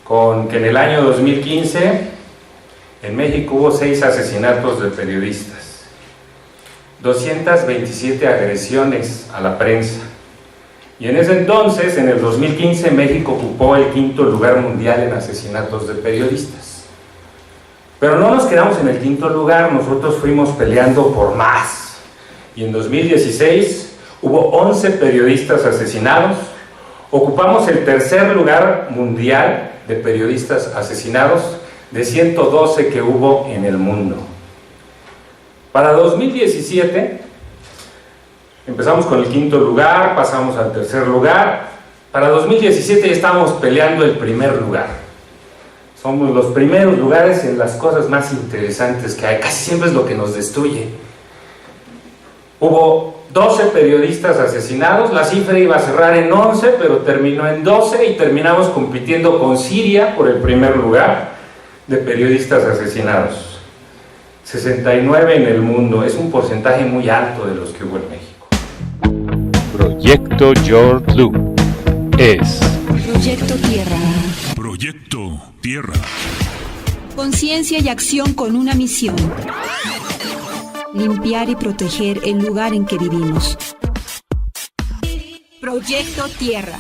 con que en el año 2015 en México hubo 6 asesinatos de periodistas, 227 agresiones a la prensa, y en ese entonces, en el 2015, México ocupó el 5º lugar mundial en asesinatos de periodistas. Pero no nos quedamos en el 5º lugar, nosotros fuimos peleando por más, y en 2016 hubo 11 periodistas asesinados, ocupamos el 3er lugar mundial de periodistas asesinados de 112 que hubo en el mundo. Para 2017 empezamos con el 5º lugar, pasamos al 3er lugar. Para 2017 ya estábamos peleando el 1er lugar. Somos los primeros lugares en las cosas más interesantes que hay, casi siempre es lo que nos destruye. Hubo 12 periodistas asesinados, la cifra iba a cerrar en 11, pero terminó en 12 y terminamos compitiendo con Siria por el 1er lugar de periodistas asesinados. 69 en el mundo, es un porcentaje muy alto de los que hubo en México. Proyecto George Blue es Proyecto Tierra. Proyecto Tierra. Conciencia y acción con una misión: limpiar y proteger el lugar en que vivimos. Proyecto Tierra.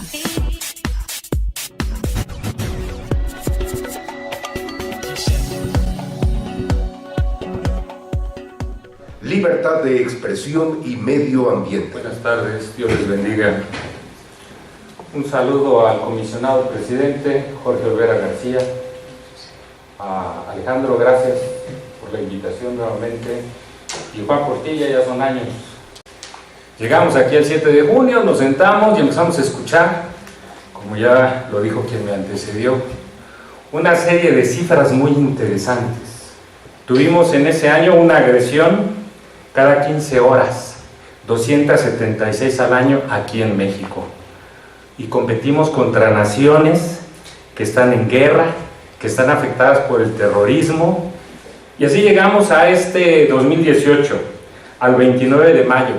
Libertad de expresión y medio ambiente. Buenas tardes, Dios les bendiga. Un saludo al comisionado presidente Jorge Olvera García, a Alejandro, gracias por la invitación nuevamente, y Juan Portilla, ya son años. Llegamos aquí el 7 de junio, nos sentamos y empezamos a escuchar, como ya lo dijo quien me antecedió, una serie de cifras muy interesantes. Tuvimos en ese año una agresión cada 15 horas, 276 al año aquí en México. Y competimos contra naciones que están en guerra, que están afectadas por el terrorismo. Y así llegamos a este 2018, al 29 de mayo.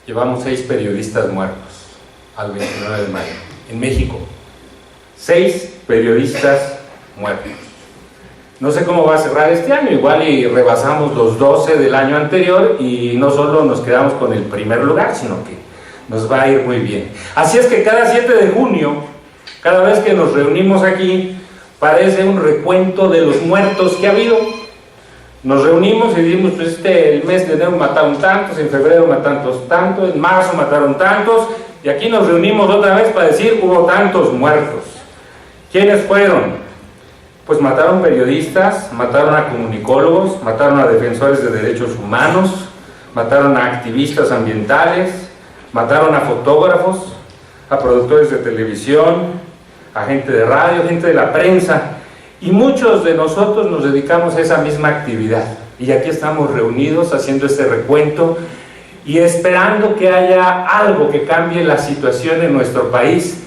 Llevamos 6 periodistas muertos, al 29 de mayo, en México. 6 periodistas muertos. No sé cómo va a cerrar este año, igual y rebasamos los 12 del año anterior y no solo nos quedamos con el 1er lugar, sino que nos va a ir muy bien. Así es que cada 7 de junio, cada vez que nos reunimos aquí, parece un recuento de los muertos que ha habido. Nos reunimos y decimos, pues el mes de enero mataron tantos, en febrero mataron tantos, en marzo mataron tantos, y aquí nos reunimos otra vez para decir, hubo tantos muertos. ¿Quiénes fueron? Pues mataron periodistas, mataron a comunicólogos, mataron a defensores de derechos humanos, mataron a activistas ambientales, mataron a fotógrafos, a productores de televisión, a gente de radio, gente de la prensa, y muchos de nosotros nos dedicamos a esa misma actividad. Y aquí estamos reunidos haciendo este recuento y esperando que haya algo que cambie la situación en nuestro país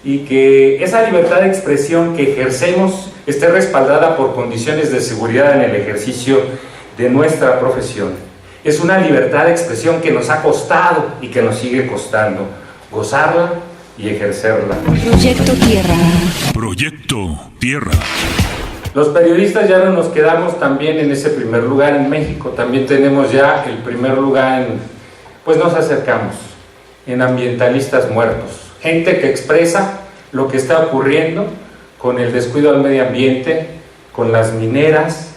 y que esa libertad de expresión que ejercemos esté respaldada por condiciones de seguridad en el ejercicio de nuestra profesión. Es una libertad de expresión que nos ha costado y que nos sigue costando gozarla y ejercerla. Proyecto Tierra. Proyecto Tierra. Los periodistas ya no nos quedamos también en ese 1er lugar en México, también tenemos ya el 1er lugar en, pues nos acercamos, en ambientalistas muertos. Gente que expresa lo que está ocurriendo con el descuido al medio ambiente, con las mineras,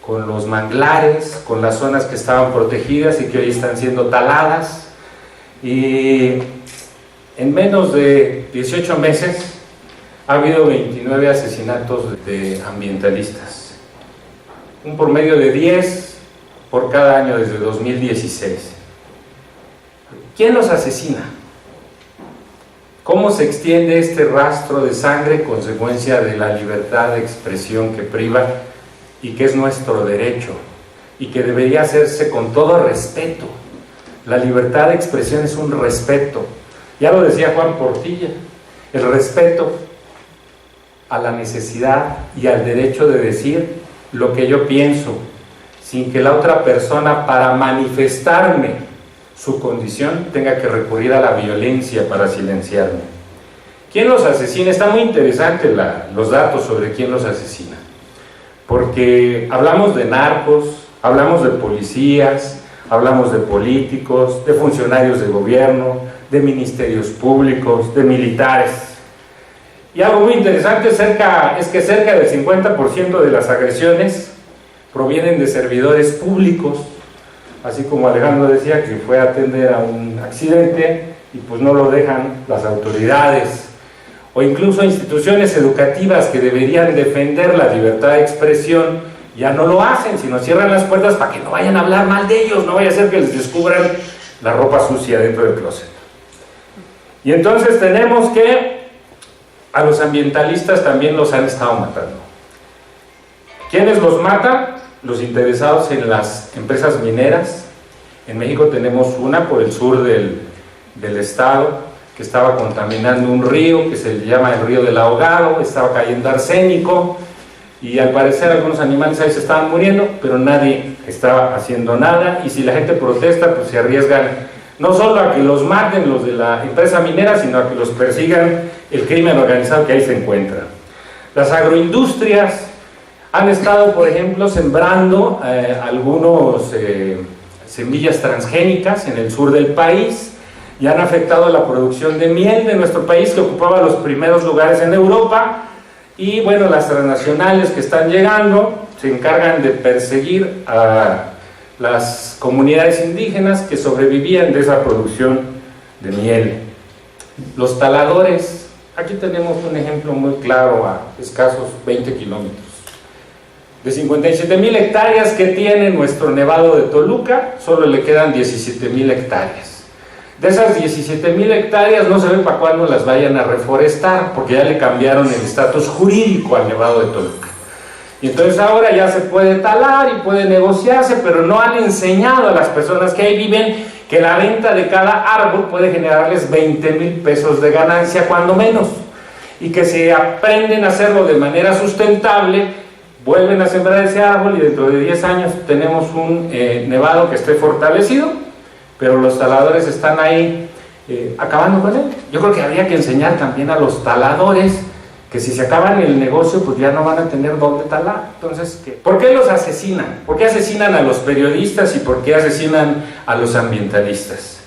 con los manglares, con las zonas que estaban protegidas y que hoy están siendo taladas. Y en menos de 18 meses ha habido 29 asesinatos de ambientalistas, un promedio de 10 por cada año desde 2016. ¿Quién los asesina? ¿Cómo se extiende este rastro de sangre, consecuencia de la libertad de expresión que priva y que es nuestro derecho y que debería hacerse con todo respeto? La libertad de expresión es un respeto, ya lo decía Juan Portilla, el respeto a la necesidad y al derecho de decir lo que yo pienso, sin que la otra persona, para manifestarme su condición, tenga que recurrir a la violencia para silenciarme. ¿Quién los asesina? Está muy interesante los datos sobre quién los asesina, porque hablamos de narcos, hablamos de policías, hablamos de políticos, de funcionarios de gobierno, de ministerios públicos, de militares. Y algo muy interesante es que cerca del 50% de las agresiones provienen de servidores públicos, así como Alejandro decía que fue a atender a un accidente y pues no lo dejan las autoridades, o incluso instituciones educativas que deberían defender la libertad de expresión, ya no lo hacen, sino cierran las puertas para que no vayan a hablar mal de ellos, no vaya a ser que les descubran la ropa sucia dentro del closet. Y entonces tenemos que a los ambientalistas también los han estado matando. ¿Quiénes los matan? Los interesados en las empresas mineras. En México tenemos una por el sur del estado, que estaba contaminando un río que se llama el río del Ahogado, estaba cayendo arsénico, y al parecer algunos animales ahí se estaban muriendo, pero nadie estaba haciendo nada, y si la gente protesta, pues se arriesgan no solo a que los maten los de la empresa minera, sino a que los persigan el crimen organizado que ahí se encuentra. Las agroindustrias han estado, por ejemplo, sembrando algunos semillas transgénicas en el sur del país, y han afectado la producción de miel de nuestro país, que ocupaba los primeros lugares en Europa. Y bueno, las transnacionales que están llegando se encargan de perseguir a las comunidades indígenas que sobrevivían de esa producción de miel. Los taladores, aquí tenemos un ejemplo muy claro a escasos 20 kilómetros. De 57,000 hectáreas que tiene nuestro Nevado de Toluca, solo le quedan 17,000 hectáreas. De esas 17,000 hectáreas no se ve para cuándo las vayan a reforestar, porque ya le cambiaron el estatus jurídico al Nevado de Toluca. Y entonces ahora ya se puede talar y puede negociarse, pero no han enseñado a las personas que ahí viven que la venta de cada árbol puede generarles 20,000 pesos de ganancia, cuando menos. Y que si aprenden a hacerlo de manera sustentable, vuelven a sembrar ese árbol y dentro de 10 años tenemos un nevado que esté fortalecido, pero los taladores están ahí acabando con él. Yo creo que habría que enseñar también a los taladores que si se acaban el negocio, pues ya no van a tener dónde talar. Entonces, ¿por qué los asesinan? ¿Por qué asesinan a los periodistas y por qué asesinan a los ambientalistas?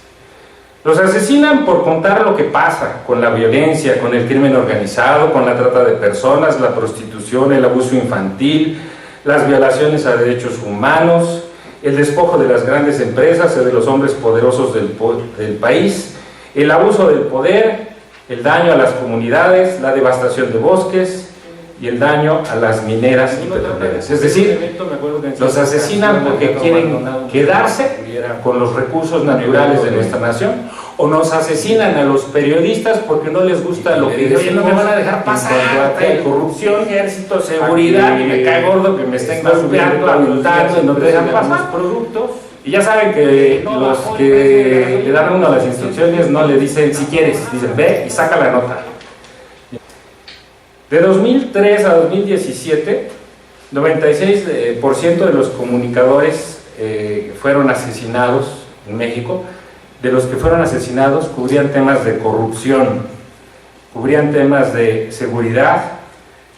Los asesinan por contar lo que pasa con la violencia, con el crimen organizado, con la trata de personas, la prostitución, el abuso infantil, las violaciones a derechos humanos, el despojo de las grandes empresas y de los hombres poderosos del país, el abuso del poder, el daño a las comunidades, la devastación de bosques y el daño a las mineras y petroleras. Es decir, los asesinan porque quieren quedarse con los recursos naturales de nuestra nación, o nos asesinan a los periodistas porque no les gusta lo que dicen, no me van a dejar pasar, hay corrupción, ejército, seguridad, y me cae gordo que me estén golpeando, aventando y no te dejan pasar productos. Y ya saben que los que le dan a uno las instrucciones no le dicen si quieres, dicen ve y saca la nota. De 2003 a 2017, 96% de los comunicadores fueron asesinados en México. De los que fueron asesinados cubrían temas de corrupción, cubrían temas de seguridad,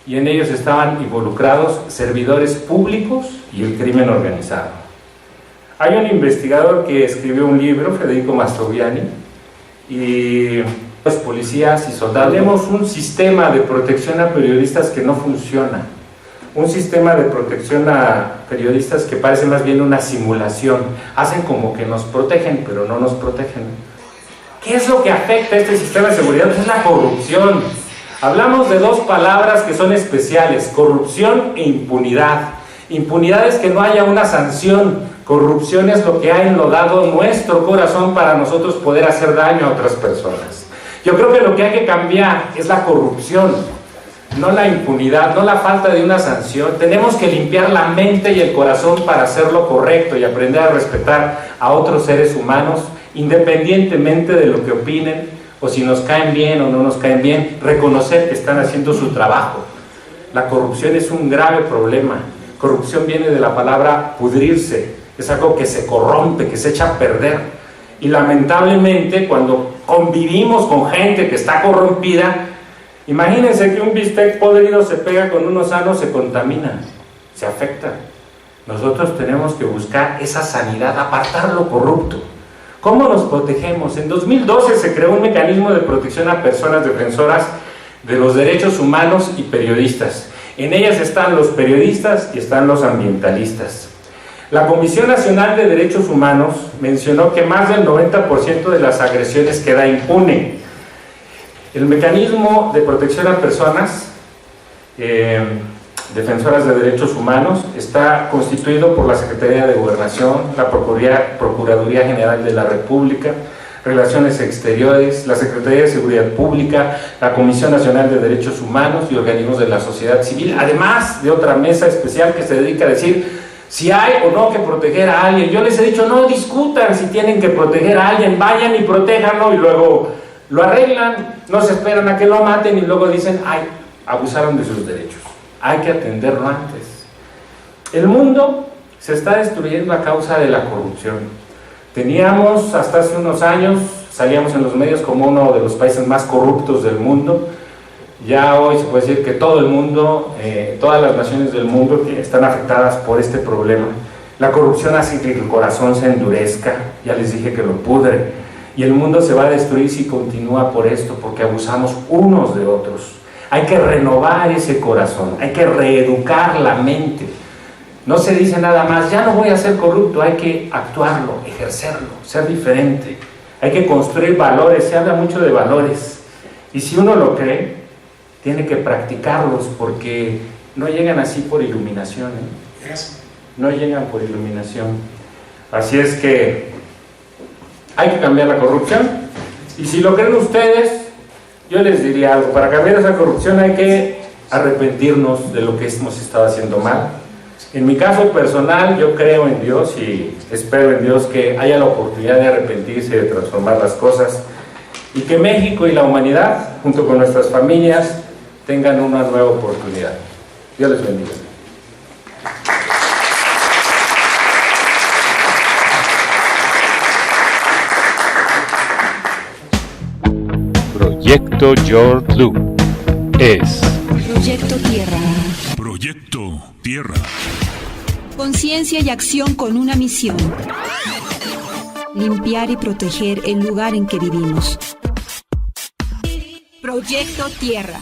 y en ellos estaban involucrados servidores públicos y el crimen organizado. Hay un investigador que escribió un libro, Federico Mastroviani, y los policías y soldados. Tenemos un sistema de protección a periodistas que no funciona, un sistema de protección a periodistas que parece más bien una simulación. Hacen como que nos protegen, pero no nos protegen. ¿Qué es lo que afecta a este sistema de seguridad? Pues es la corrupción. Hablamos de dos palabras que son especiales: corrupción e impunidad. Impunidad es que no haya una sanción. Corrupción es lo que ha enlodado nuestro corazón para nosotros poder hacer daño a otras personas. Yo creo que lo que hay que cambiar es la corrupción, no la impunidad, no la falta de una sanción. Tenemos que limpiar la mente y el corazón para hacer lo correcto y aprender a respetar a otros seres humanos, independientemente de lo que opinen, o si nos caen bien o no nos caen bien, reconocer que están haciendo su trabajo. La corrupción es un grave problema. Corrupción viene de la palabra pudrirse, es algo que se corrompe, que se echa a perder. Y lamentablemente, cuando convivimos con gente que está corrompida, Imagínense que un bistec podrido se pega con uno sano, se contamina, se afecta. Nosotros tenemos que buscar esa sanidad, apartar lo corrupto. ¿Cómo nos protegemos? En 2012 se creó un mecanismo de protección a personas defensoras de los derechos humanos y periodistas. En ellas están los periodistas y están los ambientalistas. La Comisión Nacional de Derechos Humanos mencionó que más del 90% de las agresiones queda impune. El mecanismo de protección a personas defensoras de derechos humanos está constituido por la Secretaría de Gobernación, la Procuraduría General de la República, Relaciones Exteriores, la Secretaría de Seguridad Pública, la Comisión Nacional de Derechos Humanos y organismos de la sociedad civil, además de otra mesa especial que se dedica a decir si hay o no que proteger a alguien. Yo les he dicho, no discutan si tienen que proteger a alguien, vayan y protéjanlo y luego lo arreglan, no se esperan a que lo maten y luego dicen, ay, abusaron de sus derechos. Hay que atenderlo antes. El mundo se está destruyendo a causa de la corrupción. Teníamos hasta hace unos años, salíamos en los medios como uno de los países más corruptos del mundo. Ya hoy se puede decir que todo el mundo, todas las naciones del mundo que están afectadas por este problema. La corrupción hace que el corazón se endurezca, ya les dije que lo pudre, y el mundo se va a destruir si continúa por esto, porque abusamos unos de otros. Hay que renovar ese corazón, hay que reeducar la mente. No se dice nada más, ya no voy a ser corrupto, hay que actuarlo, ejercerlo, ser diferente. Hay que construir valores, se habla mucho de valores. Y si uno lo cree, tiene que practicarlos, porque no llegan así por iluminación, ¿eh? No llegan por iluminación. Así es que hay que cambiar la corrupción. Y si lo creen ustedes, yo les diría algo, para cambiar esa corrupción hay que arrepentirnos de lo que hemos estado haciendo mal. En mi caso personal, yo creo en Dios y espero en Dios que haya la oportunidad de arrepentirse y de transformar las cosas, y que México y la humanidad, junto con nuestras familias, tengan una nueva oportunidad. Dios les bendiga. Proyecto George Blue es Proyecto Tierra. Proyecto Tierra. Conciencia y acción con una misión. Limpiar y proteger el lugar en que vivimos. Proyecto Tierra.